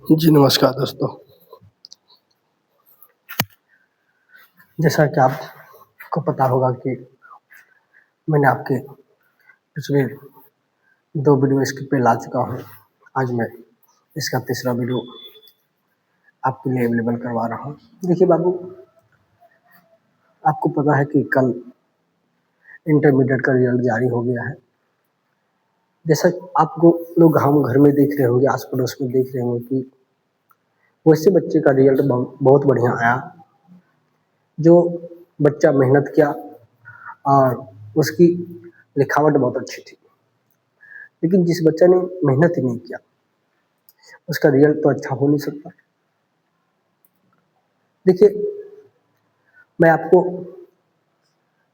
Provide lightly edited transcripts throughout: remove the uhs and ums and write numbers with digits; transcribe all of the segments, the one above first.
जी, नमस्कार दोस्तों। जैसा कि आपको पता होगा कि मैंने आपके पिछले 2 वीडियो स्किप पे ला चुका हूँ। आज मैं इसका तीसरा वीडियो आपके लिए अवेलेबल करवा रहा हूँ। देखिए बाबू, आपको पता है कि कल इंटरमीडिएट का रिजल्ट जारी हो गया है। जैसा आपको लोग हम घर में देख रहे होंगे, आस-पड़ोस में देख रहे होंगे कि वैसे बच्चे का रिजल्ट बहुत बढ़िया आया, जो बच्चा मेहनत किया और उसकी लिखावट बहुत अच्छी थी। लेकिन जिस बच्चा ने मेहनत ही नहीं किया, उसका रिजल्ट तो अच्छा हो नहीं सकता। देखिए, मैं आपको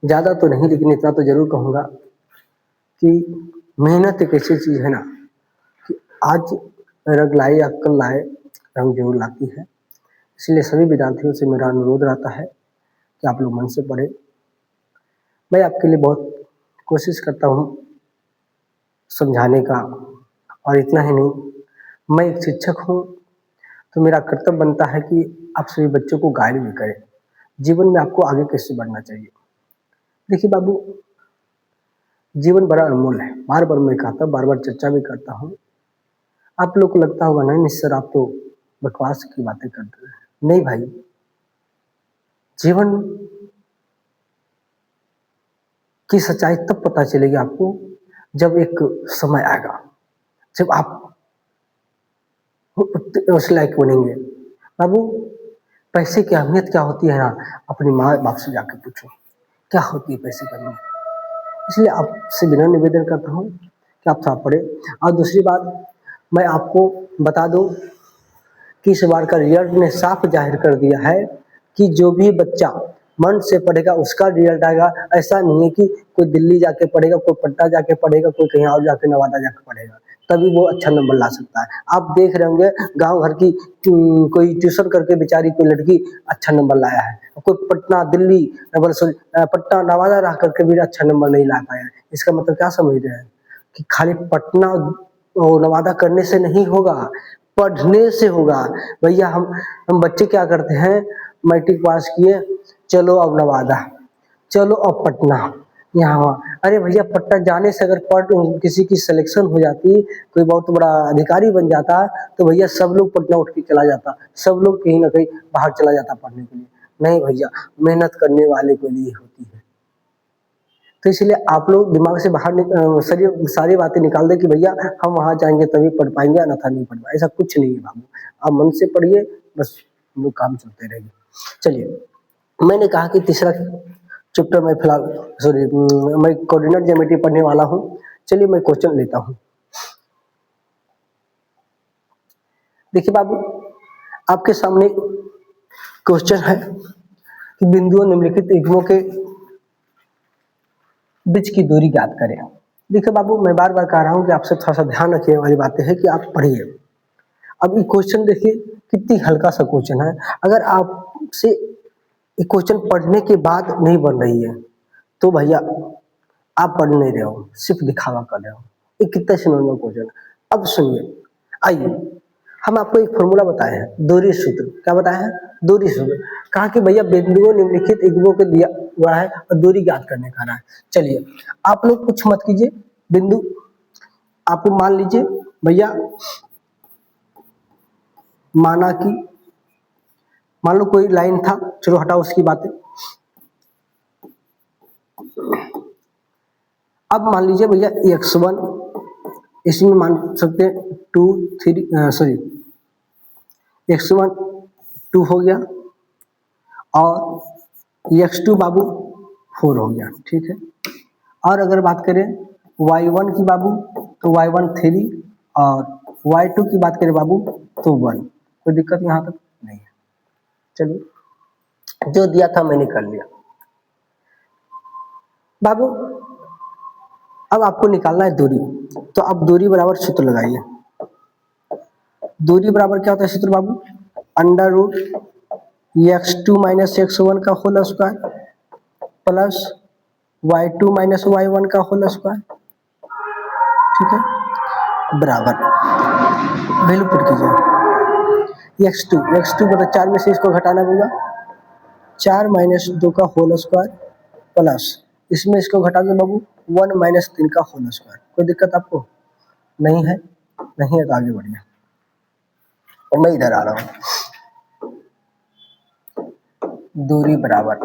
ज़्यादा तो नहीं, लेकिन इतना तो ज़रूर कहूँगा कि मेहनत एक ऐसी चीज़ है ना कि आज रंग लाए या कल लाए, रंग ज़रूर लाती है। इसलिए सभी विद्यार्थियों से मेरा अनुरोध रहता है कि आप लोग मन से पढ़ें। मैं आपके लिए बहुत कोशिश करता हूँ समझाने का, और इतना ही नहीं, मैं एक शिक्षक हूँ, तो मेरा कर्तव्य बनता है कि आप सभी बच्चों को गाइड भी करें, जीवन में आपको आगे कैसे बढ़ना चाहिए। देखिए बाबू, जीवन बड़ा अनमोल है। बार-बार मैं कहता हूँ, बार-बार चर्चा भी करता हूँ। आप लोग को लगता होगा नहीं सर, आप तो बकवास की बातें करते हैं। नहीं भाई, जीवन की सच्चाई तब पता चलेगी आपको जब एक समय आएगा, जब आप उस लायक बनेंगे। बाबू, पैसे की अहमियत क्या होती है ना, अपनी माँ बाप से जाके पूछो क्या होती है पैसे की अहमियत। इसलिए आपसे विनम्र निवेदन करता हूँ कि आप थोड़ा पढ़ें। और दूसरी बात, मैं आपको बता दूं कि इस बार का रिजल्ट ने साफ जाहिर कर दिया है कि जो भी बच्चा मन से पढ़ेगा उसका रिजल्ट आएगा। ऐसा नहीं है कि कोई दिल्ली जाके पढ़ेगा, कोई पटना जाके पढ़ेगा, कोई कहीं और जाके नवादा जाके पढ़ेगा, तभी वो अच्छा नंबर ला सकता है। आप देख रहे होंगे गांव घर की कोई ट्यूशन करके बेचारी कोई लड़की अच्छा नंबर लाया है, कोई पटना दिल्ली पटना नवादा रह करके भी अच्छा नंबर नहीं ला पाया। इसका मतलब क्या समझ रहे हैं कि खाली पटना और नवादा करने से नहीं होगा, पढ़ने से होगा। भैया हम बच्चे क्या करते हैं, मैट्रिक पास किए, चलो अब नवादा, चलो अब पटना, यहाँ वहाँ। अरे भैया, पटना जाने से अगर किसी की सिलेक्शन हो जाती, कोई बहुत बड़ा अधिकारी बन जाता, तो भैया सब लोग पटना उठ के चला जाता, सब लोग कहीं ना कहीं बाहर चला जाता पढ़ने के लिए। नहीं भैया, मेहनत करने वाले के लिए होती है। तो इसलिए आप लोग दिमाग से बाहर सारी बातें निकाल दें कि भैया हम वहाँ जाएंगे तभी पढ़ पाएंगे, अन्यथा नहीं पढ़ पाएंगे। ऐसा कुछ नहीं है बाबू, आप मन से पढ़िए, बस हम लोग काम चलते रहेंगे। चलिए, मैंने कहा कि तीसरा चैप्टर मैं फिलहाल मैं कोऑर्डिनेट ज्योमेट्री पढ़ने वाला हूँ। चलिए मैं क्वेश्चन लेता हूँ। देखिए बाबू, आपके सामने क्वेश्चन है कि बिंदुओं निम्नलिखित युग्मों के बीच की दूरी ज्ञात करें। देखिए बाबू, मैं बार बार कह रहा हूँ कि आपसे थोड़ा सा ध्यान रखने वाली बातें है कि आप पढ़िए। अब ये क्वेश्चन देखिए कितनी हल्का सा क्वेश्चन है। अगर आपसे ये क्वेश्चन पढ़ने के बाद नहीं बन रही है तो भैया आप पढ़ नहीं रहे हो, सिर्फ दिखावा कर रहे हो। ये कितना से नॉर्मल क्वेश्चन है। अब सुनिए, आइए हम आपको एक फॉर्मूला बताए हैं, दूरी सूत्र। क्या बताया है? दूरी सूत्र। कहा कि भैया बिंदुओं निम्नलिखित युग्मों के दिया हुआ है और दूरी ज्ञात करने का रहा है। चलिए, आप लोग कुछ मत कीजिए, बिंदु आपको मान लीजिए भैया, माना कि मान लो कोई लाइन था, चलो हटाओ उसकी बातें। अब मान लीजिए भैया x1, इसमें मान सकते हैं 2 3 सॉरी x1 2 हो गया और x2 बाबू 4 हो गया, ठीक है। और अगर बात करें y1 की बाबू, तो y1 3 और y2 की बात करें बाबू तो 1। कोई दिक्कत यहाँ तक नहीं है। चलिए, जो दिया था मैंने कर लिया। बाबू, अब आपको निकालना है दूरी, तो अब दूरी बराबर सूत्र लगाइए। दूरी बराबर क्या होता है सूत्र बाबू? Under root x2 minus x1 का whole square plus y2 minus y1 का होल स्क्वायर, ठीक है, बराबर वैल्यू पुट कीजिए। x2 मतलब 4 में से इसको घटाना होगा, 4 माइनस 2 का होल स्क्वायर प्लस इसमें इसको घटा के बाबू 1 माइनस 3 का होल स्क्वायर। कोई दिक्कत आपको नहीं है? नहीं है तो आगे बढ़िए। और मैं इधर आ रहा हूँ, दूरी बराबर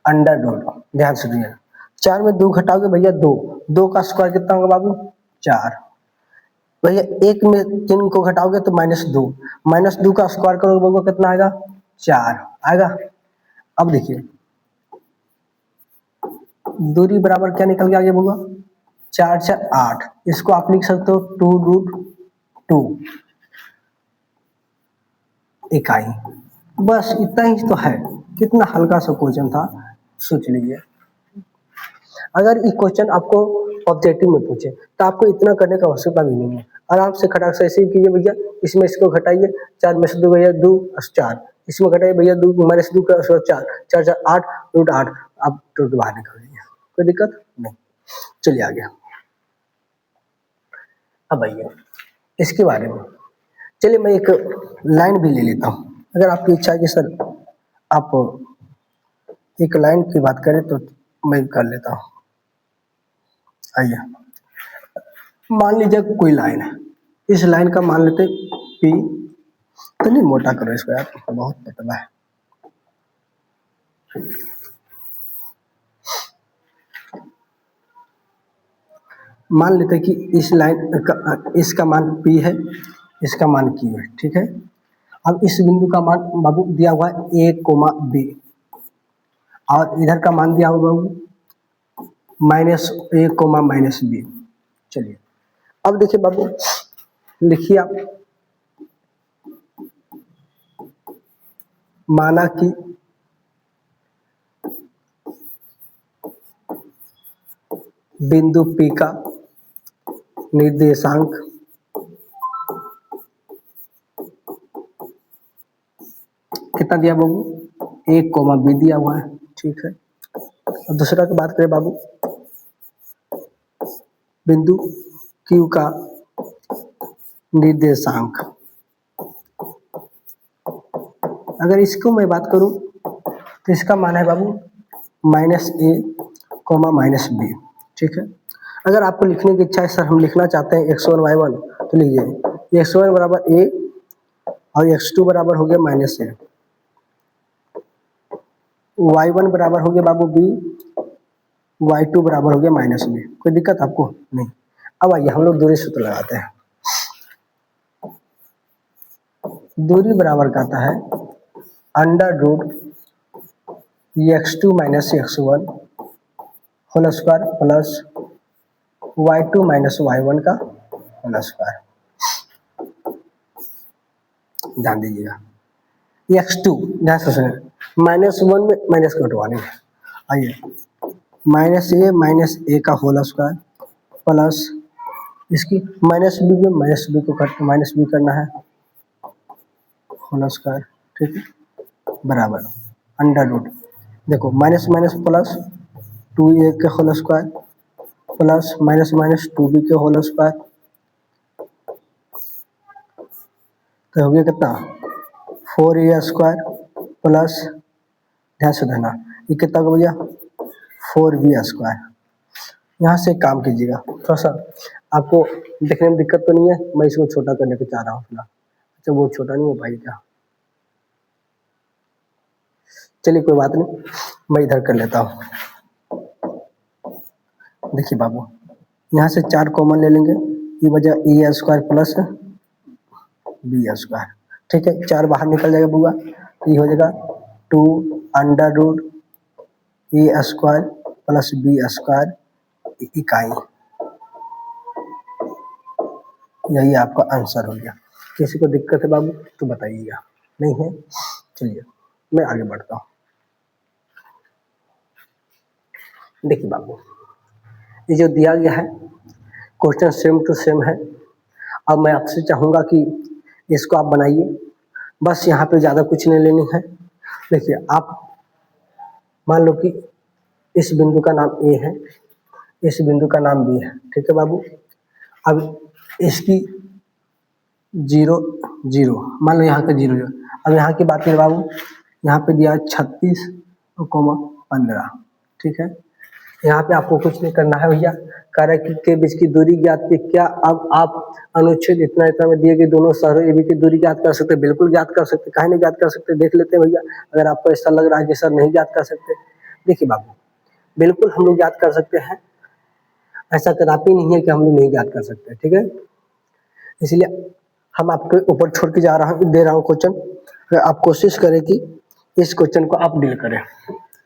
अंडर रूट, ध्यान से सुनिए, 4 में 2 घटाओगे भैया 2 का स्क्वायर कितना होगा बाबू 4, भैया 1 में 3 को घटाओगे तो -2 का स्क्वायर करोगे बाबू कितना आएगा 4 आएगा। अब देखिए दूरी बराबर क्या निकल के आ गया बाबू 4 4 8, इसको आप लिख सकते हो 2√2 इकाई। बस इतना ही तो है, कितना हल्का सा क्वेश्चन था, सोच लीजिए। अगर ये क्वेश्चन आपको ऑब्जेक्टिव में पूछे तो आपको इतना करने की आवश्यकता भी नहीं है, आराम से खटाक से ऐसे ही कीजिए भैया, इसमें इसको घटाइए 4 में से 2 भैया 2 4, इसमें घटाइए भैया 2 माइनस 2 का 4 4 4 8 √8, आप रूट बाहर निकल लीजिए, कोई दिक्कत नहीं। चलिए आगे। अब भैया इसके बारे में चलिए मैं एक लाइन भी ले लेता हूँ, अगर आपकी इच्छा है कि सर आप एक लाइन की बात करें तो मैं कर लेता हूँ। आइए मान लीजिए कोई लाइन है, इस लाइन का मान लेते पी, तो नहीं मोटा करो इसको यार, बहुत पतला है। मान लेते कि इस लाइन का इसका मान पी है, इसका मान क्यू है, ठीक है। अब इस बिंदु का मान बाबू दिया हुआ है a, b, और इधर का मान दिया हुआ बाबू -a, -b। चलिए अब देखिए बाबू, लिखिए आप, माना कि बिंदु P का निर्देशांक कितना दिया बाबू a, b दिया हुआ है, ठीक है। और दूसरा की बात करें बाबू, बिंदु Q का निर्देशांक, अगर इसको मैं बात करूं तो इसका मान है बाबू -a, -b, ठीक है। अगर आपको लिखने की इच्छा है सर हम लिखना चाहते हैं x1 y1, तो लीजिए x1 बराबर a और x2 बराबर हो गया -a, y1 बराबर हो गया बाबू b, y2 बराबर हो गया -b। कोई दिक्कत आपको नहीं। अब आइए हम लोग दूरी सूत्र लगाते हैं। दूरी बराबर कहता है under root x2 - x1 whole square plus y2 - y1 का होल स्क्वायर। ध्यान दीजिएगा x2 ध्यान से सुनिए, -1 में माइनस कटवानी है। आइए -a का होल स्क्वायर प्लस इसकी -b में -b को कट -b करना है होल स्क्वायर, ठीक है, बराबर अंडर रूट, देखो माइनस माइनस प्लस 2a के होल स्क्वायर प्लस -2b के होल स्क्वायर, तो हो गया कितना 4a स्क्वायर प्लस, ध्यान से देना ये कितना हो गया 4b स्क्वायर। यहाँ से काम कीजिएगा, थोड़ा सा आपको देखने में दिक्कत तो नहीं है, मैं इसको छोटा करने को चाह रहा हूँ अपना, अच्छा वो छोटा नहीं हो पाएगा क्या, चलिए कोई बात नहीं, मैं इधर कर लेता हूँ। देखिए बाबू यहाँ से 4 कॉमन ले लेंगे, ये वजह ए स्क्वायर प्लस बी स्क्वायर, ठीक है, 4 बाहर निकल जाएगा बुआ, ये हो जाएगा 2 अंडर रूट ए स्क्वायर प्लस बी स्क्वायर इकाई, यही आपका आंसर हो गया। किसी को दिक्कत है बाबू तो बताइएगा, नहीं है चलिए मैं आगे बढ़ता हूँ। देखिए बाबू ये जो दिया गया है क्वेश्चन सेम टू सेम है, अब मैं आपसे चाहूँगा कि इसको आप बनाइए, बस यहाँ पे ज़्यादा कुछ नहीं लेनी है। देखिए आप मान लो कि इस बिंदु का नाम ए है, इस बिंदु का नाम बी है, ठीक है बाबू। अब इसकी 0 जीरो, मान लो यहाँ का जीरो जीरो। अब यहाँ की बात करें बाबू, यहाँ पे दिया 36,15, ठीक है। यहाँ पे आपको कुछ नहीं करना है भैया, कार्य के बीच की दूरी ज्ञात की। क्या अब आप अनुच्छेद इतना इतना में दिए गए दोनों शहरों ए बी की दूरी ज्ञात कर सकते? बिल्कुल ज्ञात कर सकते, काहे नहीं ज्ञात कर सकते, देख लेते हैं भैया। अगर आपको ऐसा लग रहा है कि सर नहीं ज्ञात कर सकते, देखिए बाबू, बिल्कुल हम लोग ज्ञात कर सकते हैं, ऐसा कदापि नहीं है कि हम लोग नहीं ज्ञात कर सकते, ठीक है। इसलिए हम आपके ऊपर छोड़ के जा रहा हूँ, दे रहा हूँ क्वेश्चन, आप कोशिश करें कि इस क्वेश्चन को आप डील करें,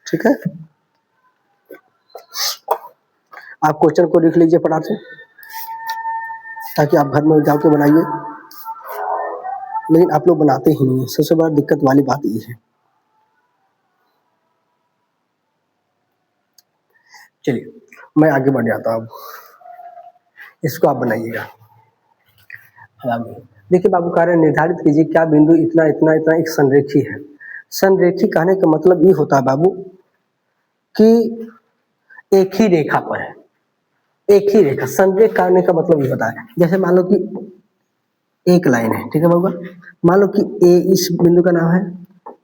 ठीक है। आप क्वेश्चन को लिख लीजिए फटाक से, ताकि आप घर में जाके बनाइए, लेकिन आप लोग बनाते ही नहीं है, सबसे बड़ा दिक्कत वाली बात ये है। चलिए मैं आगे बढ़ जाता हूँ, इसको आप बनाइएगा। आगे देखिए बाबू, कार्य निर्धारित कीजिए क्या बिंदु इतना इतना इतना एक संरेखी है। संरेखी कहने का मतलब ये होता है बाबू कि एक ही रेखा पर है, एक ही रेखा। संरेख करने का मतलब ये होता है, जैसे मान लो कि एक लाइन है, ठीक है बाबू, मान लो कि ए इस बिंदु का नाम है,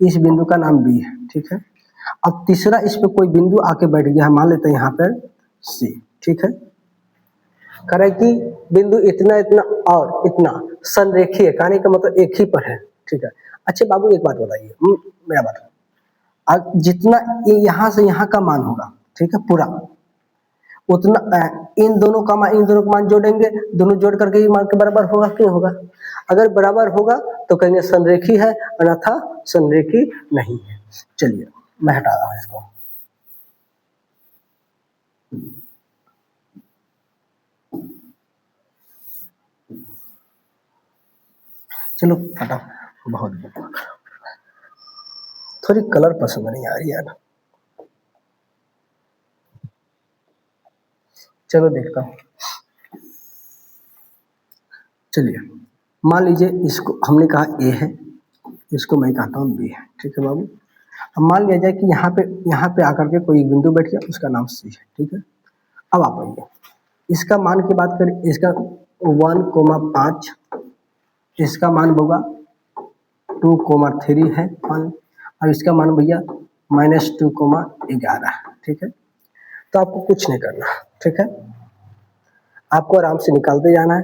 इस बिंदु का नाम बी है, ठीक है। अब तीसरा इस पे कोई बिंदु आके बैठ गया है, मान लेते हैं यहाँ पर सी, ठीक है। करे कि बिंदु इतना इतना और इतना संरेखीय, कहने का मतलब एक ही पर है, ठीक है। अच्छा बाबू एक बात बताइए, मेरा बात, अब जितना यहाँ से यहाँ का मान होगा, ठीक है, पूरा उतना इन दोनों का मान, इन दोनों का मान जोड़ेंगे, दोनों जोड़ करके ये मान के बराबर होगा क्यों होगा? अगर बराबर होगा तो कहेंगे संरेखी है, अन्यथा संरेखी नहीं है। चलिए मैं हटा रहा हूँ इसको। चलो हटा, बहुत थोड़ी कलर पसंद नहीं आ रही यार। चलो देखता हूँ। चलिए मान लीजिए इसको हमने कहा ए है, इसको मैं कहता हूँ बी है, ठीक है बाबू। अब मान लिया जाए कि यहाँ पे आकर के कोई बिंदु बैठ गया, उसका नाम सी है, ठीक है। अब आप आइए, इसका मान की बात करें, इसका 1,5, इसका मान होगा 2,3 है मान, और इसका मान भैया -2,11, ठीक है। तो आपको कुछ नहीं करना, ठीक है, आपको आराम से निकालते जाना है।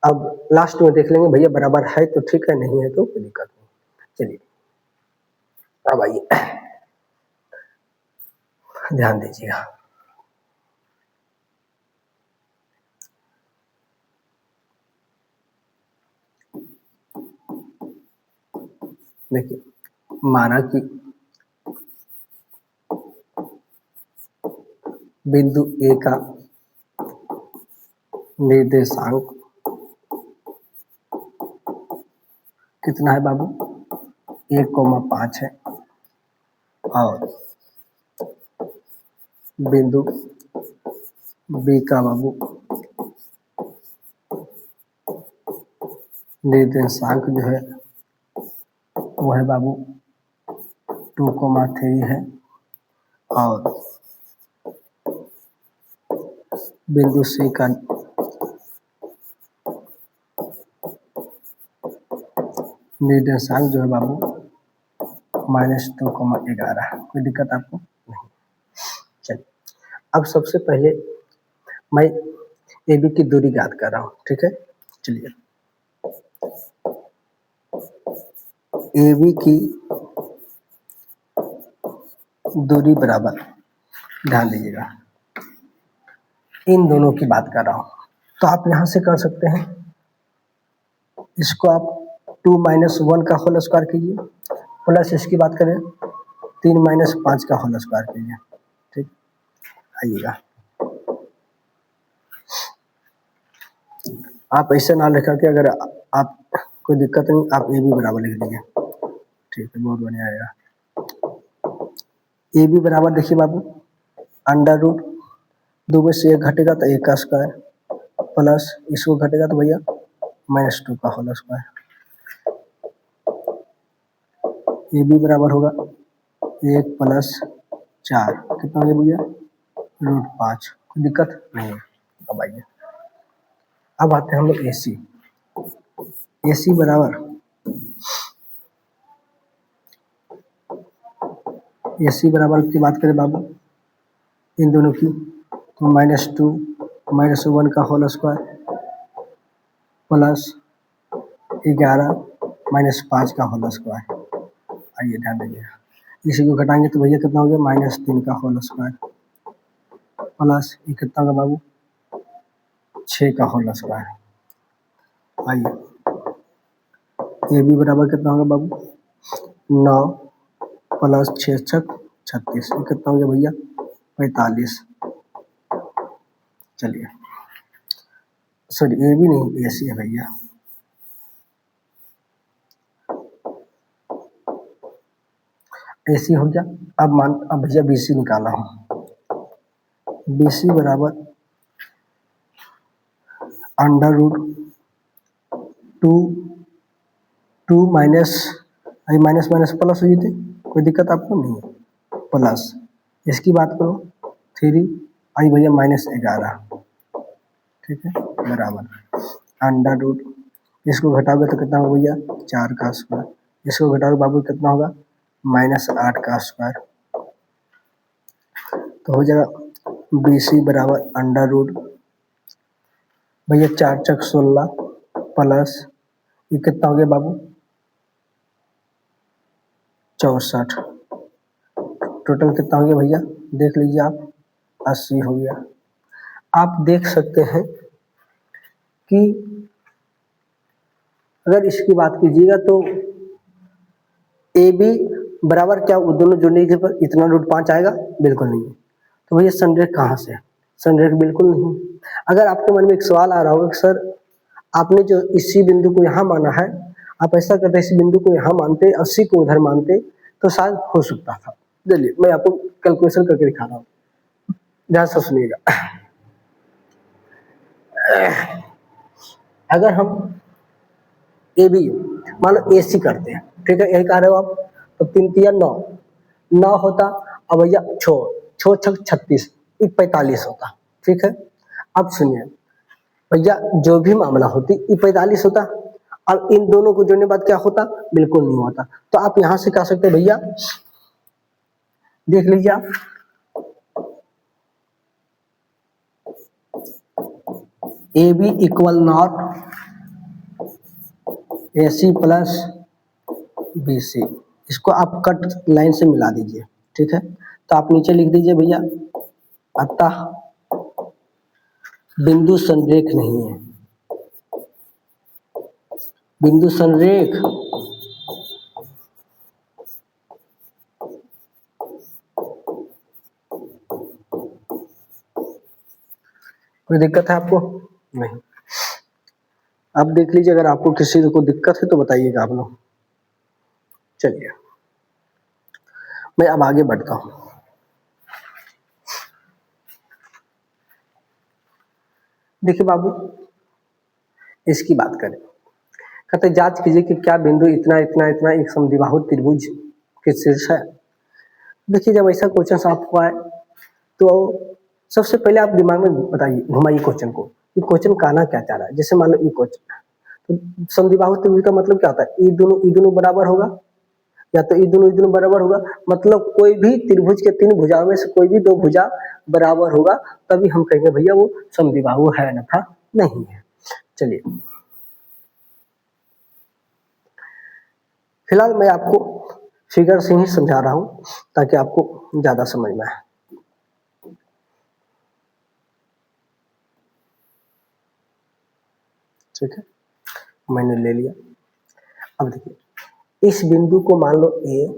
अब लास्ट में देख लेंगे भैया बराबर है तो ठीक है, नहीं है तो कोई दिक्कत नहीं। चलिए अब आइए, ध्यान दीजिएगा। देखिए माना कि बिंदु ए का निर्देशांक कितना है बाबू? 1,5 है, और बिंदु बी का बाबू निर्देशांक जो है वो है बाबू 2,3 है, और बिंदु सी का निर्देशांक जो है बाबू -2,11। कोई दिक्कत आपको नहीं? चलिए अब सबसे पहले मैं ए बी की दूरी ज्ञात कर रहा हूँ, ठीक है। चलिए ए बी की दूरी बराबर, ध्यान दीजिएगा, इन दोनों की बात कर रहा हूँ, तो आप यहाँ से कर सकते हैं, इसको आप 2 - 1 का होल स्क्वायर कीजिए, प्लस इसकी बात करें 3 - 5 का होल स्क्वायर कीजिए, ठीक। आइएगा, आप ऐसे ना लिखा के, अगर आप कोई दिक्कत नहीं, आप ए बी बराबर लिख दीजिए, ठीक है, बहुत बढ़िया आएगा। ए बी बराबर देखिए बाबू, अंडर रूट 2 में से 1 घटेगा तो 1 का स्क्वायर, प्लस इसको घटेगा तो भैया -2 का होल स्क्वायर। ए बी बराबर होगा 1 + 4, कितना हो गया भैया? √5। कोई दिक्कत नहीं है। अब आइए, अब आते हैं हम लोग ए सी बराबर ए सी बराबर की बात करें बाबू इन दोनों की, तो -2 -1 का होल स्क्वायर प्लस 11 -5 का होल स्क्वायर। आइए ध्यान दीजिएगा, इसी को घटाएंगे तो भैया कितना हो गया, -3 का होल स्क्वायर प्लस ये कितना होगा बाबू, 6 का होल स्क्वायर। आइए ये भी बराबर कितना होगा बाबू, 9 प्लस 6 छक 36, ये कितना हो गया भैया, 45। चलिए सॉरी ये भी नहीं, ऐसी है भैया, ऐसी हो गया। अब भैया BC निकाला हूँ, BC बराबर √2 2 माइनस माइनस माइनस प्लस हुई थी, कोई दिक्कत आपको नहीं है, प्लस इसकी बात करो 3 आई भैया -11, ठीक है, बराबर √ इसको घटाओगे तो कितना होगा भैया, 4 का स्क्वायर, इसको घटाओगे बाबू कितना होगा, -8 का स्क्वायर। तो हो जाएगा BC बराबर √ भैया 4 चक 16 प्लस ये कितना हो गया बाबू, 64, टोटल कितना हो गया भैया, देख लीजिए आप, 80 हो गया। आप देख सकते हैं कि अगर इसकी बात कीजिएगा तो AB बराबर क्या, वो दोनों जोड़ने के पर इतना √5 आएगा, बिल्कुल नहीं। तो भैया संरेख कहाँ से है, संरेख बिल्कुल नहीं। अगर आपके मन में एक सवाल आ रहा होगा कि सर आपने जो इसी बिंदु को यहाँ माना है, आप ऐसा करते इस बिंदु को यहाँ मानते, 80 को उधर मानते, तो शायद हो सकता था। चलिए मैं आपको कैलकुलेशन करके दिखा रहा हूँ, ध्यान से सुनिएगा। अगर हम AB मान लो AC करते हैं, ठीक है, यही कह रहे हो आप, तो 3 3 9 होता, अब भैया 6 6 36 45 होता, ठीक है। अब सुनिए भैया, जो भी मामला होती ये 45 होता, अब इन दोनों को जोड़ने के बाद क्या होता, बिल्कुल नहीं होता। तो आप यहां से कह सकते हैं भैया, देख लीजिए आप, AB equal not AC plus BC, इसको आप कट लाइन से मिला दीजिए, ठीक है। तो आप नीचे लिख दीजिए भैया, अतः बिंदु संरेख नहीं है, बिंदु संरेख कोई दिक्कत है आपको, नहीं। अब देख लीजिए, अगर आपको किसी को दिक्कत है तो बताइएगा आप लोग। चलिए मैं अब आगे बढ़ता हूँ। देखिए बाबू, इसकी बात करें, कहते जांच कीजिए कि क्या बिंदु इतना इतना इतना एक समद्विबाहु त्रिभुज के शीर्ष है। देखिए जब ऐसा क्वेश्चन आपको आए तो सबसे पहले आप दिमाग में बताइए, घुमाइए क्वेश्चन को, ये क्वेश्चन कहना क्या चाह रहा है। जैसे मान लो ये क्वेश्चन है, तो समद्विबाहु त्रिभुज का मतलब क्या होता है, ये दोनों बराबर होगा, या तो ये दोनों बराबर होगा, मतलब कोई भी त्रिभुज के 3 भुजाओं में से कोई भी 2 भुजा बराबर होगा, तभी हम कहेंगे भैया वो समद्विबाहु है, अन्यथा नहीं है। चलिए फिलहाल मैं आपको फिगर से ही समझा रहा हूं ताकि आपको ज्यादा समझ में आए। ठीक है, मैंने ले लिया। अब देखिए, इस बिंदु को मान लो A,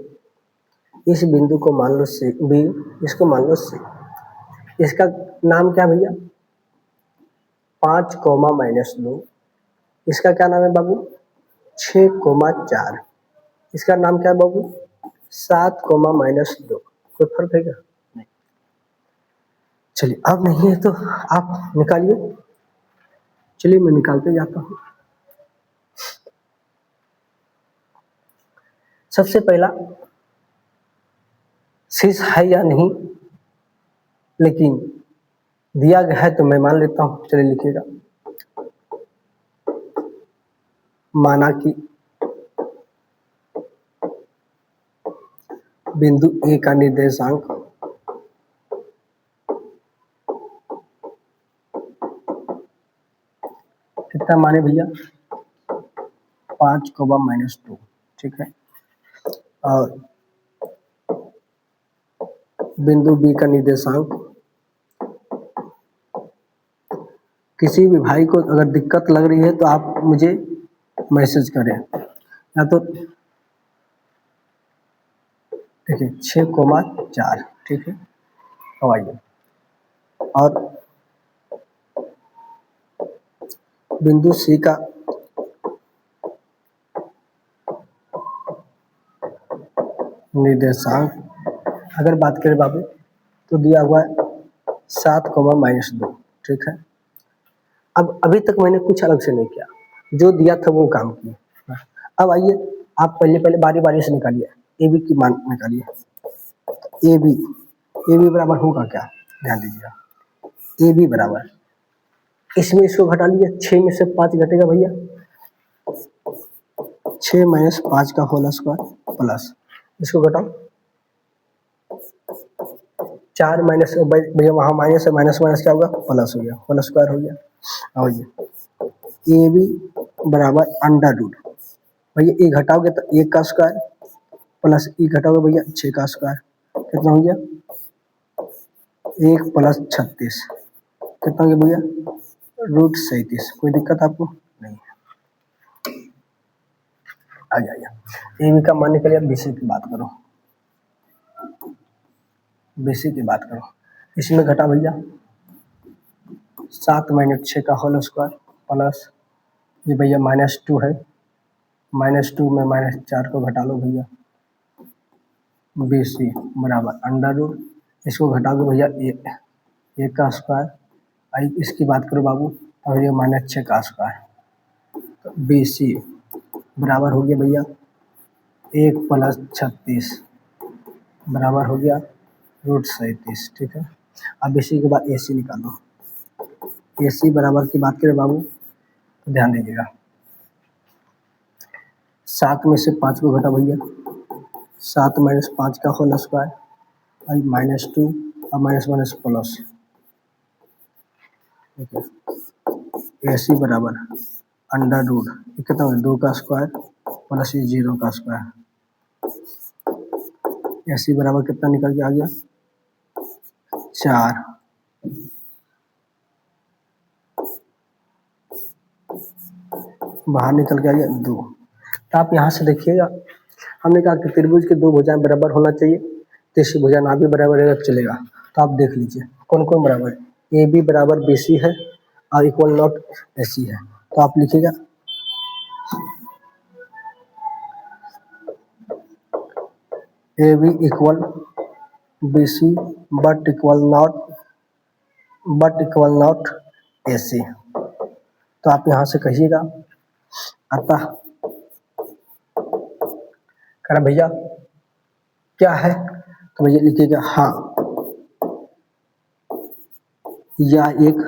इस बिंदु को मान लो B, इसको मान लो C। इसका नाम क्या भैया, 5, -2। इसका क्या नाम है बाबू, 6, 4। इसका नाम क्या है बाबू, 7, -2। कोई फर्क है क्या, नहीं। चलिए अब नहीं है तो आप निकालिए। चलिए मैं निकालते जाता हूँ। सबसे पहला शीर्ष है या नहीं, लेकिन दिया गया है तो मैं मान लेता हूँ। चलिए लिखिएगा, माना कि बिंदु ए का निर्देशांक कितना माने भैया 5, -2, ठीक है। और बिंदु बी का निर्देशांक, किसी भी भाई को अगर दिक्कत लग रही है तो आप मुझे मैसेज करें, या तो देखिए 6, 4, ठीक है। अब आइए, और बिंदु सी का निर्देशांक अगर बात करें बाबू तो दिया हुआ है 7, -2, ठीक है। अब अभी तक मैंने कुछ अलग से नहीं किया, जो दिया था वो काम किया। अब आइए, आप पहले बारी बारी से निकालिए, ए बी की मान निकालिए। ए बी बराबर होगा क्या, ध्यान दीजिएगा। ए बी बराबर, इसमें इसको घटा लीजिए, 6 में से 5 घटेगा भैया, 6 - 5 का होल स्क्वायर प्लस, इसको घटाओ 4 माइनस, भैया वहाँ माइनस है, माइनस माइनस क्या होगा, प्लस हो गया, होल स्क्वायर हो गया। और ये ए बी बराबर अंडर रूट, भैया ए घटाओगे तो 1 का स्क्वायर प्लस ई घटाओगे भैया 6 का स्क्वायर, कितना हो गया 1 + 36, कितना हो गया भैया √37। कोई दिक्कत आपको नहीं है, आ जाइए। ए बी का मान निकल गया, बीसी की बात करो, बीसी की बात करो, इसमें घटा भैया 7 - 6 का होल स्क्वायर प्लस ये भैया -2 है, -2 में -4 को घटा लो भैया, बीसी बराबर अंडर रूट, इसको घटा दो भैया 1 का स्क्वायर, इसकी बात करो बाबू तो ये -6 का स्क्वायर, तो बीसी बराबर हो गया भैया 1 + 36 बराबर हो गया √37, ठीक है। अब इसी के बाद AC निकालो, AC बराबर की बात करें बाबू तो ध्यान दीजिएगा, 7 में से 5 को घटा भैया, 7 - 5 का होल स्क्वायर, और -2 और माइनस माइनस प्लस, ठीक है। AC बराबर अंडर रूट, कितना हो गया 2 का स्क्वायर प्लस 0 का स्क्वायर, AC बराबर कितना निकल के आ गया 4, बाहर निकल के आ गया 2। तो आप यहाँ से देखिएगा, हमने कहा कि त्रिभुज के 2 भुजाएं बराबर होना चाहिए, तीसरी भुजा ना भी बराबर रहेगा चलेगा। तो आप देख लीजिए कौन कौन बराबर है, AB बराबर BC है और इक्वल नॉट AC है, तो आप लिखिएगा AB equal BC but equal not AC। तो आप यहाँ से कहिएगा, अतः कहना भैया क्या है, तो भैया लिखिएगा हाँ यह एक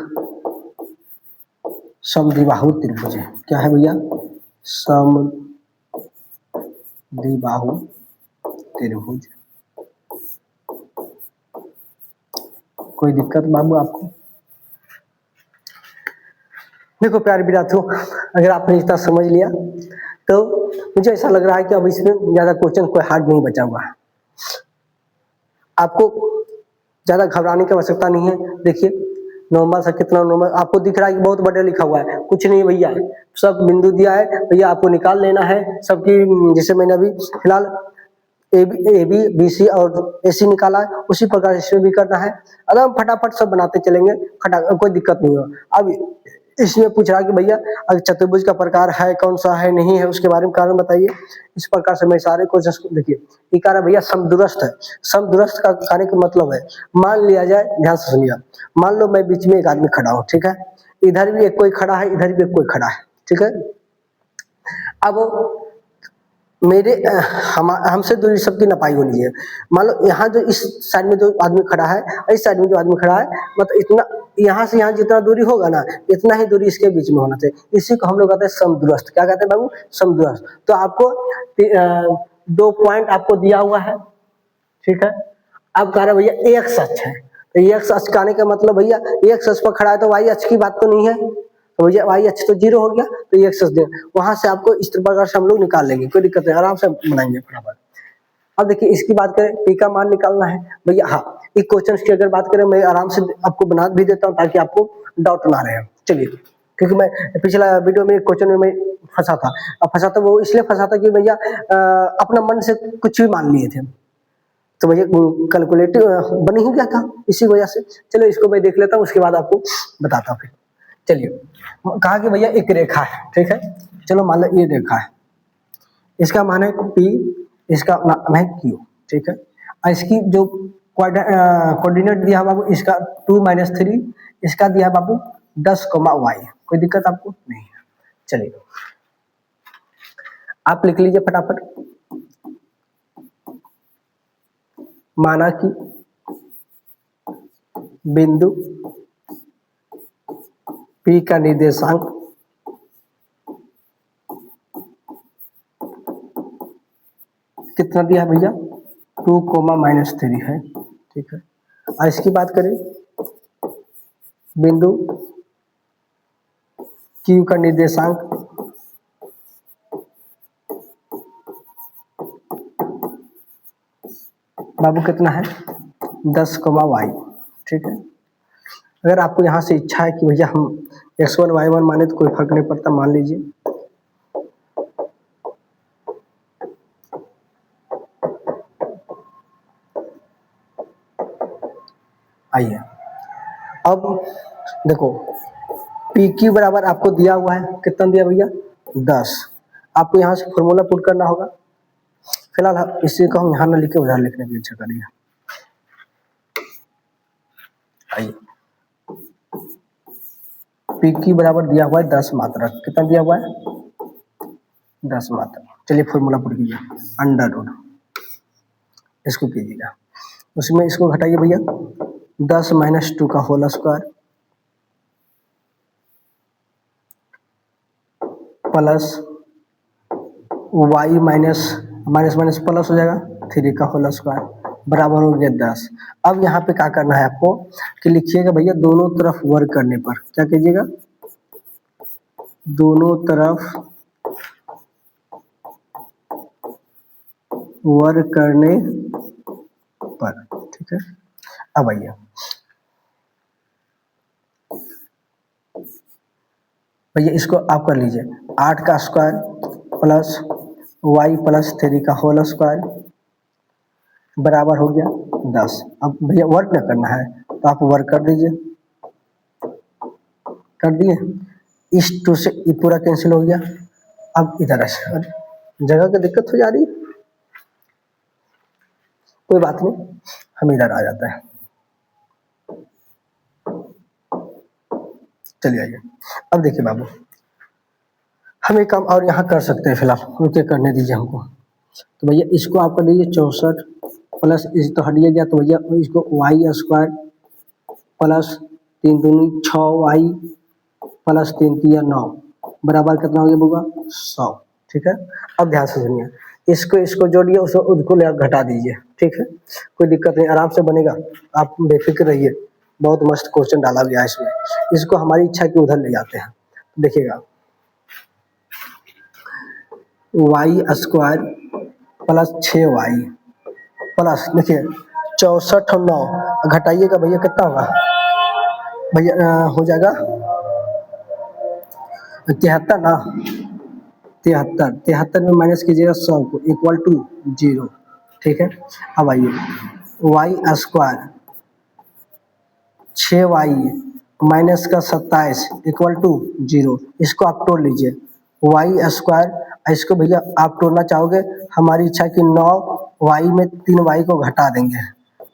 समद्विबाहु त्रिभुज है। क्या है भैया, समद्विबाहु त्रिभुज। कोई दिक्कत बाबू आपको? देखो प्यारे विद्यार्थियों, अगर आपने इतना समझ लिया तो मुझे ऐसा लग रहा है कि अब इसमें ज्यादा क्वेश्चन कोई हार्ड नहीं बचा हुआ है, आपको ज्यादा घबराने की आवश्यकता नहीं है। देखिए नॉर्मल सा, कितना नॉर्मल आपको दिख रहा है कि बहुत बड़े लिखा हुआ है, कुछ नहीं भैया, सब बिंदु दिया है भैया, आपको निकाल लेना है सबकी। जैसे मैंने अभी फिलहाल ए बी बी सी और AC निकाला है, उसी प्रकार इसमें भी करना है, अगर हम फटाफट सब बनाते चलेंगे, कोई दिक्कत नहीं होगा। अब इसमें पूछ रहा कि भैया अगर चतुर्भुज का प्रकार है कौन सा है नहीं है, उसके बारे में कारण बताइए। इस प्रकार से मैं सारे क्वेश्चन को देखिए, ये कारण भैया समदूरस्थ है। समदूरस्थ का कार्य का मतलब है, मान लिया जाए, ध्यान से सुनिए, मान लो मैं बीच में एक आदमी खड़ा हूँ, ठीक है, इधर भी एक कोई खड़ा है, इधर भी एक कोई खड़ा है, ठीक है। अब मेरे हमसे दूरी सबकी नपाई होनी है। मान लो यहाँ जो इस साइड में जो आदमी खड़ा है, इस साइड में जो आदमी खड़ा है, मतलब इतना यहाँ से यहाँ जितना दूरी होगा ना, इतना ही दूरी इसके बीच में होना चाहिए। इसी को हम लोग कहते हैं समदूरस्थ। क्या कहते हैं बाबू, समदूरस्थ। तो आपको 2 पॉइंट आपको दिया हुआ है, ठीक है। अब कह रहे भैया एक्स अक्ष है, तो एक्स अक्ष का आने का मतलब भैया एक्स अक्ष पर खड़ा है तो वाई अक्ष की बात तो नहीं है, तो भैया वाई अक्ष तो 0 हो गया, तो एक्स अक्ष वहां से आपको इस प्रकार से हम लोग निकाल लेंगे, कोई दिक्कत नहीं, आराम से बनाएंगे फटाफट। अब देखिए इसकी बात करें, पी का मान निकालना है भैया। हाँ, एक क्वेश्चन की अगर बात करें मैं आराम से आपको बना भी देता हूँ ताकि आपको डाउट ना रहे। चलिए, क्योंकि मैं पिछला वीडियो में क्वेश्चन में मैं फंसा था, अब फंसा था वो इसलिए फंसा था कि भैया अपना मन से कुछ भी मान लिए थे, तो भैया कैलकुलेटिव बन ही गया था इसी वजह से। चलो इसको मैं देख लेता हूँ, उसके बाद आपको बताता हूँ फिर। चलिए, कहा कि भैया एक रेखा है, ठीक है, चलो मान लो ये रेखा है, इसका मान है P, इसका मान है Q, ठीक है। और इसकी जो कोऑर्डिनेट दिया है बाबू, इसका 2-3, इसका दिया है बाबू 10, y, कोई दिक्कत आपको नहीं है। चलिए आप लिख लीजिए फटाफट। माना कि बिंदु P का निर्देशांक कितना दिया है भैया, 2-3 है, ठीक है। और इसकी बात करें, बिंदु Q का निर्देशांक बाबू कितना है, 10, y, ठीक है। अगर आपको यहाँ से इच्छा है कि भैया हम x1 y1 माने तो कोई फर्क नहीं पड़ता, मान लीजिए। आइए अब देखो, PQ बराबर आपको दिया हुआ है, कितना दिया भैया, 10। आपको यहाँ से फॉर्मूला पुट करना होगा। फिलहाल इसी को हम यहाँ ना लिखे, उधर लिखने की इच्छा करिए। आइए, PQ बराबर दिया हुआ है 10 मात्रा, कितना दिया हुआ है, 10 मात्रा। चलिए फॉर्मूला पुट कीजिए, अंडर रूट, इसको कीजिएगा, उसमें इसको घटाइए भैया, 10 - 2 का whole square plus y minus plus हो जाएगा 3 का होल स्क्वायर बराबर हो गया 10। अब यहाँ पे क्या करना है आपको कि लिखिएगा भैया, दोनों तरफ वर्ग करने पर क्या कीजिएगा, दोनों तरफ वर्ग करने पर, ठीक है। अब आइए भैया इसको आप कर लीजिए, 8 का स्क्वायर प्लस y प्लस 3 का होल स्क्वायर बराबर हो गया 10। अब भैया वर्क ना करना है तो आप वर्क कर दीजिए, कर दिए, इस 2 से ये पूरा कैंसिल हो गया। अब इधर जगह की दिक्कत हो जा रही, कोई बात नहीं, हम इधर आ जाते हैं। चलिए आइए, अब देखिए बाबू, हम एक काम और यहाँ कर सकते हैं, फिलहाल रुके करने दीजिए हमको। तो भैया इसको आप कर दीजिए 64 प्लस इस तो हटिए गया, तो भैया इसको y स्क्वायर प्लस 3 दूनी 6y प्लस 3 3 9 बराबर कितना हो गया होगा 100, ठीक है। अब ध्यान से सुनिए, इसको जोड़िए, उसको ले घटा दीजिए, ठीक है, कोई दिक्कत नहीं, आराम से बनेगा, आप बेफिक्र रहिए। बहुत मस्त क्वेश्चन डाला गया इसमें, इसको हमारी इच्छा की उधर ले जाते हैं। देखिएगा, y square plus 6y plus देखिए 64 और 9 घटाइएगा भैया, कितना होगा भैया, हो जाएगा 73 ना, 73 में माइनस कीजिएगा 100 को, इक्वल टू 0, ठीक है। अब आइए, y स्क्वायर 6y माइनस का 27 इक्वल टू 0, इसको आप तोड़ लीजिए, y स्क्वायर, इसको भैया आप तोड़ना चाहोगे, हमारी इच्छा की 9y में 3y को घटा देंगे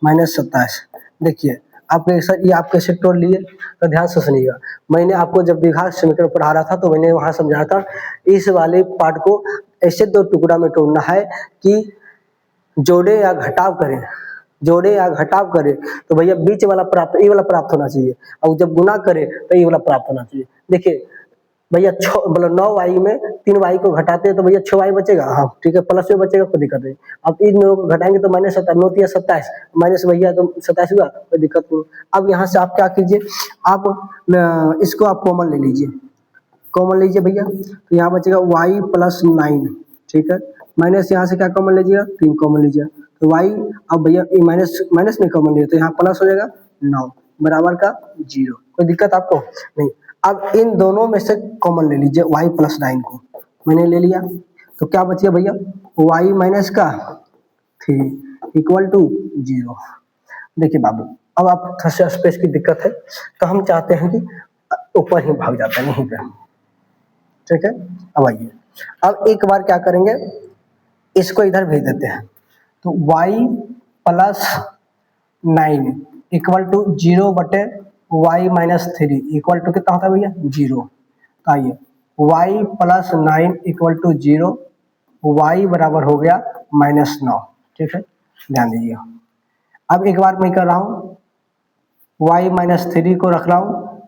-27। देखिए आपके सर, ये आप कैसे तोड़ लिए, तो ध्यान से सुनिएगा। मैंने आपको जब द्विघात समीकरण पढ़ा रहा था तो मैंने वहाँ समझाया था, इस वाले पार्ट को ऐसे 2 टुकड़ा में तोड़ना है कि जोड़े या घटाव करें, जोड़े या घटाव करें तो भैया बीच वाला प्राप्त, ये वाला प्राप्त होना चाहिए, और जब गुना करे तो ये वाला प्राप्त होना चाहिए। देखिए भैया मतलब 9y में 3y को घटाते हैं तो भैया 6y बचेगा, हाँ ठीक है, प्लस में बचेगा, कोई दिक्कत नहीं। अब इन दोनों को घटाएंगे तो माइनस 27 माइनस भैया तो 27 हुआ, कोई दिक्कत नहीं। अब यहाँ से आप क्या कीजिए, आप इसको आप कॉमन ले लीजिए, कॉमन लीजिए भैया, तो यहाँ बचेगा y प्लस 9, ठीक है, माइनस यहाँ से क्या कॉमन लीजिएगा, 3 कॉमन लीजिएगा, तो y, अब भैया माइनस माइनस में कॉमन लिया तो यहाँ प्लस हो जाएगा 9 बराबर का 0, कोई दिक्कत आपको नहीं। अब इन दोनों में से कॉमन ले लीजिए y प्लस 9 को, मैंने ले लिया, तो क्या बचिए भैया, y माइनस का 3 इक्वल टू 0। देखिए बाबू, अब आप थोड़ा सा स्पेस की दिक्कत है तो हम चाहते हैं कि ऊपर ही भाग जाता है यहीं पे, ठीक है। अब आइए, अब एक बार क्या करेंगे, इसको इधर भेज देते हैं, तो y प्लस 9 इक्वल टू 0 बटे y माइनस 3 इक्वल टू कितना होता है भैया, 0। तो आइए, y प्लस 9 इक्वल टू 0, y बराबर हो गया -9, ठीक है, ध्यान दीजिए। अब एक बार मैं कर रहा हूँ, y माइनस 3 को रख रहा हूँ,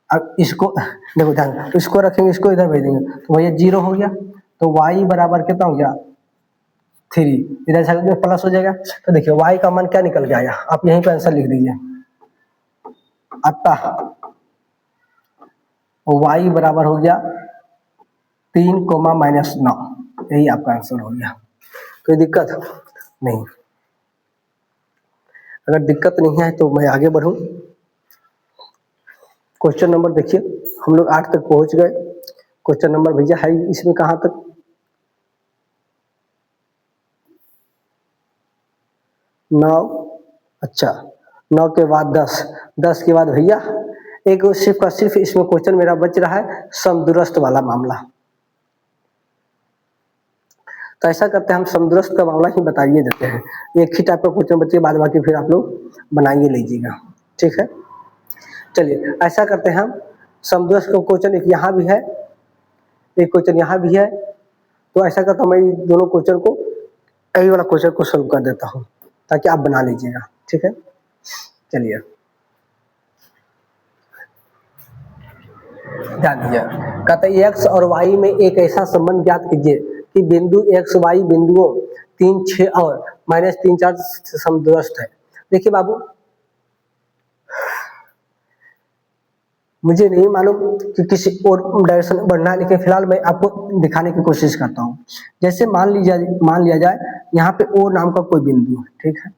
अब इसको देखो ध्यान, तो इसको रखेंगे, इसको इधर भेजेंगे तो भैया 0 हो गया, तो y बराबर कितना हो गया 3, इधर से प्लस हो जाएगा, तो देखिए y का मान क्या निकल के आया, आप यहीं पे आंसर लिख दीजिए, अतः y बराबर हो गया 3 कोमा -9, यही आपका आंसर हो गया। कोई दिक्कत नहीं, अगर दिक्कत नहीं है तो मैं आगे बढ़ूं। क्वेश्चन नंबर देखिए, हम लोग 8 तक पहुंच गए। क्वेश्चन नंबर भैया है इसमें कहाँ तक, 9, अच्छा 9 के बाद 10, 10 के बाद भैया एक सिर्फ का सिर्फ इसमें क्वेश्चन मेरा बच रहा है समदूरस्थ वाला मामला। तो ऐसा करते हैं, हम समदूरस्थ का मामला ही बताइए देते हैं, एक ही टाइप का क्वेश्चन बचे, बाद बाकी फिर आप लोग बनाइए लीजिएगा, ठीक है। चलिए ऐसा करते हैं, हम समदूरस्थ का क्वेश्चन एक यहाँ भी है, एक क्वेश्चन यहाँ भी है, तो ऐसा करता हूँ मैं दोनों क्वेश्चन को, यही वाला क्वेश्चन को सोल्व कर देता हूँ ताकि आप बना लीजिएगा, ठीक है। चलिए ध्यान दीजिए, कहते हैं x और y में एक ऐसा संबंध ज्ञात कीजिए कि बिंदु x y बिंदुओं 3, 6 और -3, 4 से समदूरस्थ है। देखिए बाबू, मुझे नहीं मालूम कि किसी और डायरेक्शन में बढ़ना है, लेकिन फिलहाल मैं आपको दिखाने की कोशिश करता हूँ। जैसे मान लिया जाए यहाँ पे O नाम का कोई बिंदु है, ठीक है।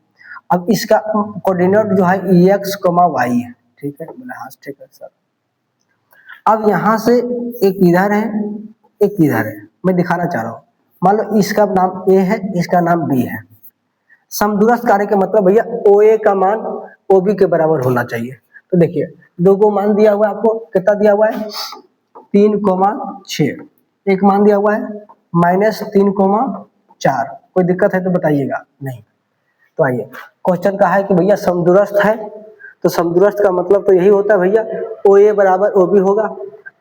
अब इसका कोऑर्डिनेट जो है x, y है, ठीक है, बोला हाँ ठीक है सर। अब यहाँ से एक इधर है, एक इधर है, मैं दिखाना चाह रहा हूँ। मान लो इसका नाम A है, इसका नाम B है। समदूरस्थ कार्य का मतलब भैया OA का मान OB के बराबर होना चाहिए। तो देखिए दो को मान दिया हुआ है, आपको कितना दिया हुआ है 3,6, एक मान दिया हुआ है -3,4। कोई दिक्कत है तो बताइएगा, नहीं तो आइए, क्वेश्चन का है कि भैया समदूरस्थ है, तो समदूरस्थ का मतलब तो यही होता है भैया OA बराबर OB होगा।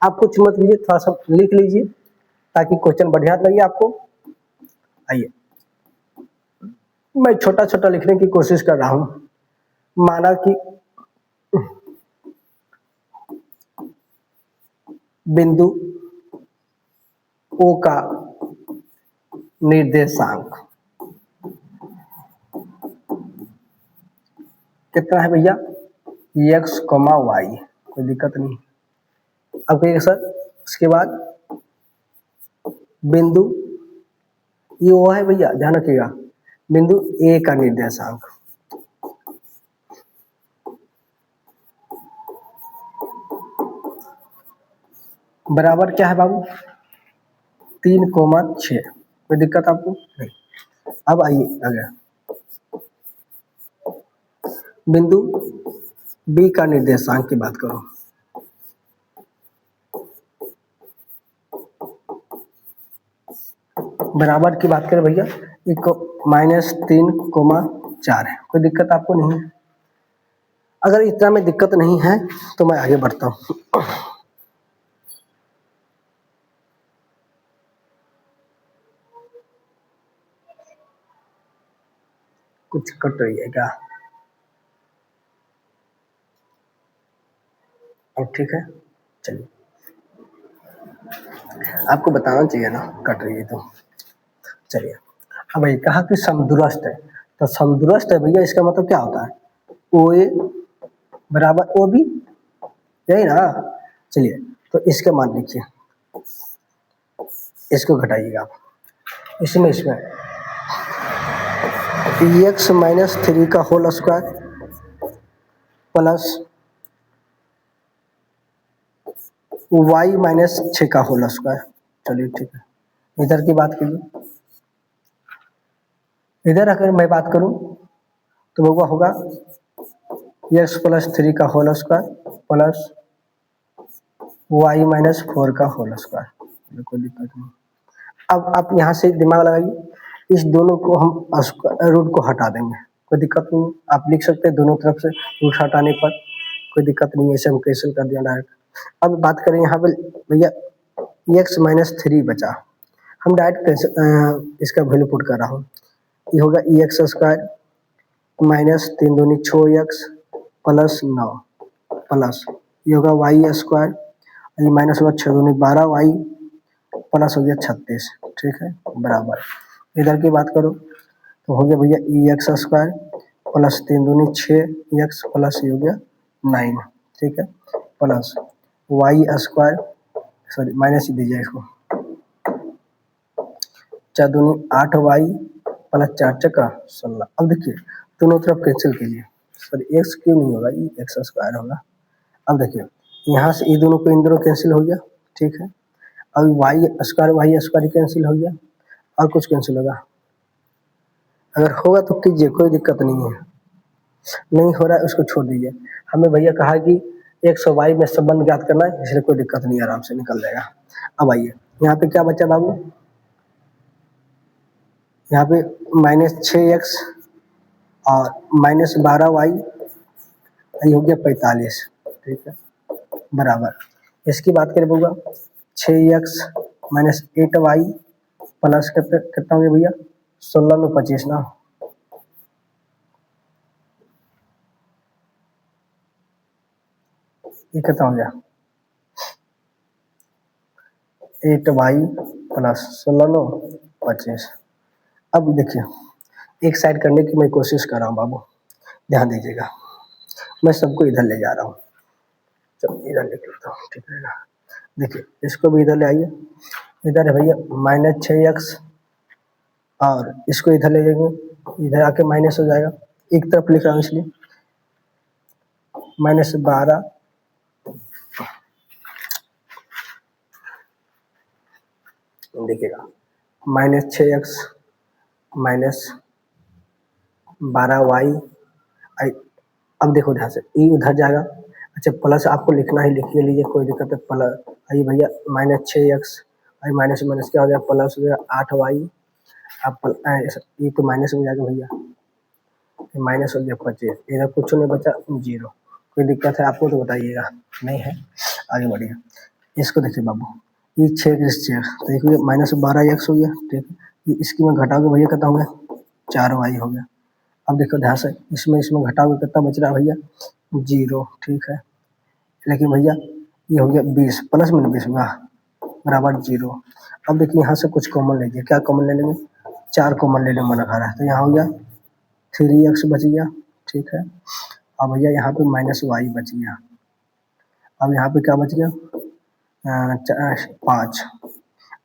आप कुछ मत लीजिए, थोड़ा सा लिख लीजिए ताकि क्वेश्चन बढ़िया लगे आपको। आइए, मैं छोटा छोटा लिखने की कोशिश कर रहा हूं। माना कि बिंदु O का निर्देशांक कितना है भैया x, y, कोई दिक्कत नहीं। अब कहिए सर, उसके बाद बिंदु ये वो है भैया, ध्यान रखिएगा, बिंदु A का निर्देशांक बराबर क्या है बाबू 3,6। कोई दिक्कत आपको नहीं। अब आइए आगे, बिंदु B का निर्देशांक की बात करो, बराबर की बात करें भैया एक -3,4 है। कोई दिक्कत आपको नहीं है। अगर इतना में दिक्कत नहीं है तो मैं आगे बढ़ता हूँ। कुछ कट रही है क्या, अब ठीक है, चलिए आपको बताना चाहिए ना, कट रही है तो। चलिए, अब भाई कहा कि समदुरस्त है, तो समदुरस्त है भैया इसका मतलब क्या होता है? ओ ए बराबर ओ बी, यही ना। चलिए, तो इसके मान लिखिए, इसको घटाइएगा आप, इसमें एक्स माइनस थ्री का whole square plus Y minus छः का होल स्क्वायर। चलिए ठीक है, इधर की बात कीजिए। इधर अगर मैं बात करूं तो वो होगा एक्स प्लस थ्री का whole square plus Y minus four का होल स्क्वायर। कोई दिक्कत नहीं। अब आप यहाँ से दिमाग लगाइए, इस दोनों को हम रूट को हटा देंगे, कोई दिक्कत नहीं। आप लिख सकते हैं दोनों तरफ से रूट हटाने पर, कोई दिक्कत नहीं है, इसे हम कैंसिल कर दिया डायरेक्ट। अब बात करें यहाँ पे भैया, एक्स माइनस थ्री बचा, हम डायरेक्ट इसका वैल्यू पुट कर रहा हूँ। ये होगा ई एक्स स्क्वायर माइनस तीन दूनी छः एक्स प्लस नौ प्लस ये होगा वाई स्क्वायर, ये माइनस होगा छः दूनी बारह वाई प्लस हो गया 36। ठीक है, बराबर। इधर की बात करो तो हो गया भैया ई एक्स स्क्वायर प्लस तीन दूनी छः एक्स प्लस ये हो गया 9। ठीक है, plus Y square, sorry minus ही दीजिए इसको, चार दूनी आठ वाई प्लस चार चक्का 16। अब देखिए दोनों तरफ कैंसिल कीजिए, सॉरी एक्स क्यों नहीं होगा, ये एक्स स्क्वायर होगा। अब देखिए यहाँ से ये दोनों को इन दोनों कैंसिल हो गया। ठीक है, अब वाई स्क्वायर कैंसिल हो गया, और कुछ कैंसिल होगा? अगर होगा तो कीजिए, कोई दिक्कत नहीं है। नहीं हो रहा है उसको छोड़ दीजिए। हमें भैया कहा कि एक सौ वाई में संबंध ज्ञात करना है, इसलिए कोई दिक्कत नहीं है, आराम से निकल जाएगा। अब आइए यहाँ पे क्या बचा बाबू, यहाँ पे माइनस छः एक्स और माइनस बारह वाई, ये हो गया 45। ठीक है, बराबर। इसकी बात करें बउआ, छः X minus eight Y plus कितना हो गया भैया, 16 में 25 ना, ये कितना हो गया, 8 वाई प्लस 16 नो 25। अब देखिए एक साइड करने की मैं कोशिश कर रहा हूँ बाबू, ध्यान दीजिएगा। मैं सबको इधर ले जा रहा हूँ, चलो इधर लेके आता हूँ, ठीक रहेगा। देखिए इसको भी इधर ले आइए, इधर है भैया माइनस छः एक्स, और इसको इधर ले जाएंगे, इधर आके माइनस हो जाएगा। एक तरफ लिख रहा हूँ इसलिए, माइनस 12 देखिएगा, माइनस छः एक्स माइनस 12 वाई। अब देखो ध्यान से, ई उधर जाएगा, अच्छा प्लस आपको लिखना ही लिखिए लीजिए, कोई दिक्कत है। प्लस आइए भैया माइनस छः एक्स, आई माइनस माइनस क्या हो गया, प्लस हो गया 8 वाई। अब ये तो माइनस हो जाएगा भैया, माइनस हो गया 25, इधर कुछ नहीं बचा, जीरो। कोई दिक्कत है आपको तो बताइएगा, नहीं है आगे बढ़िए। इसको देखिए बाबू, ये छः तो देखिए माइनस 12 एक्स हो गया। ठीक है, ये इसकी में घटाओगे भैया कितना हो गया, 4 वाई हो गया। अब देखो ध्यान से, इसमें इसमें घटाओगे कितना बच रहा है भैया, जीरो। ठीक है, लेकिन भैया ये हो गया 20 प्लस में 20 हुआ बराबर जीरो। अब देखिए यहाँ से कुछ कॉमन लीजिए, क्या कॉमन ले लेंगे, 4 कॉमन लेने मन खा रहा है, तो यहाँ हो गया 3x बच गया। ठीक है, अब भैया यहाँ पे माइनस वाई बच गया। अब यहाँ पे क्या बच गया, 5।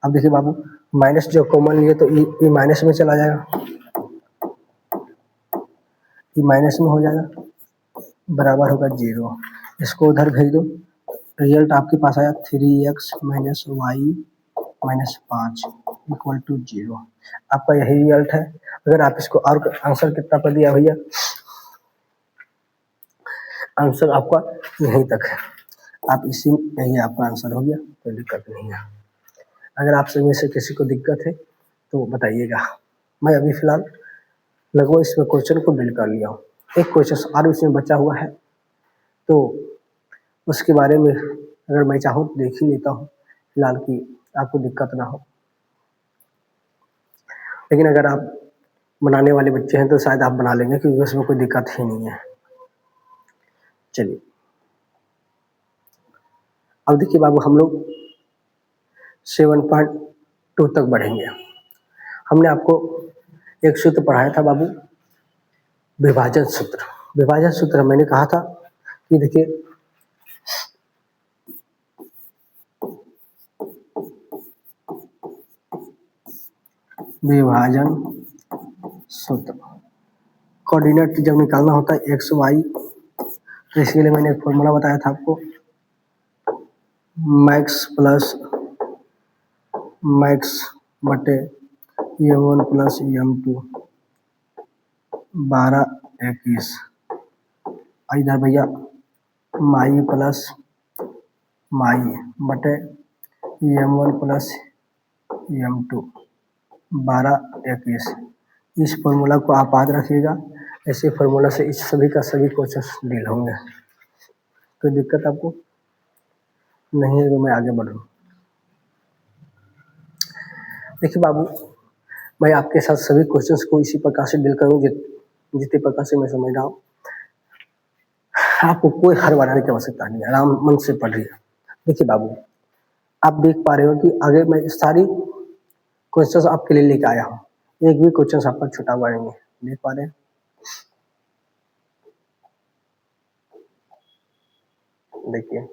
अब देखिए बाबू, माइनस जो कॉमन लिए तो ये माइनस में चला जाएगा, ये माइनस में हो जाएगा, बराबर होगा जीरो। इसको उधर भेज दो, रिजल्ट आपके पास आया 3x minus Y minus 5 equal to zero. आपका यही रिजल्ट है। अगर आप इसको और आंसर कितना कर दिया भैया, आंसर आपका यहीं तक है, आप इसी यही आपका आंसर हो गया, कोई दिक्कत नहीं है। अगर आप में से किसी को दिक्कत है तो बताइएगा। मैं अभी फिलहाल लगभग इसमें क्वेश्चन को डील कर लिया हूँ, एक क्वेश्चन और इसमें बचा हुआ है, तो उसके बारे में अगर मैं चाहूँ तो देख ही लेता हूँ फिलहाल, की आपको दिक्कत ना हो। लेकिन अगर आप बनाने वाले बच्चे हैं तो शायद आप बना लेंगे, क्योंकि उसमें कोई दिक्कत ही नहीं है। चलिए अब देखिए बाबू, हम लोग 7.2 तक बढ़ेंगे। हमने आपको एक सूत्र पढ़ाया था बाबू, विभाजन सूत्र। विभाजन सूत्र मैंने कहा था कि देखिए विभाजन सूत्र, कोऑर्डिनेट जब निकालना होता है एक्स वाई, तो इसके लिए मैंने एक फॉर्मूला बताया था आपको, मैक्स प्लस मैक्स बटे m1 प्लस m2 12 21, इधर भैया माई प्लस माई बटे m1 प्लस m2 12 21। इस फॉर्मूला को आप याद रखिएगा, ऐसे फॉर्मूला से इस सभी का सभी क्वेश्चन डील होंगे। कोई दिक्कत आपको नहीं है तो मैं आगे बढ़ूँ। देखिए बाबू, मैं आपके साथ सभी क्वेश्चंस को इसी प्रकार से डील करूँ जितने प्रकार से मैं समझ रहा हूँ। आपको कोई हर बनाने की आवश्यकता नहीं है, आराम मन से पढ़िए। देखिए बाबू, आप देख पा रहे हो कि आगे मैं सारी क्वेश्चंस आपके लिए लेके आया हूँ, एक भी क्वेश्चन आपका छुटा हुआ नहीं है। देख पा रहे हैं? देखिए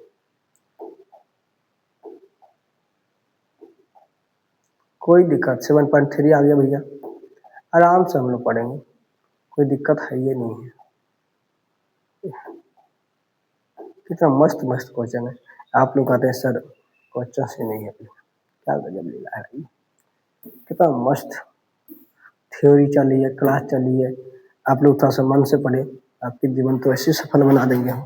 कोई दिक्कत 7.3 आ गया भैया, आराम से हम लोग पढ़ेंगे, कोई दिक्कत है ये नहीं है। कितना मस्त मस्त क्वेश्चन है। आप लोग कहते हैं सर क्वेश्चन से नहीं है, क्या गजब लीला है। कितना मस्त थ्योरी चली है, क्लास चली है। आप लोग थोड़ा सा मन से पढ़े, आपके जीवन तो ऐसे सफल बना देंगे हम।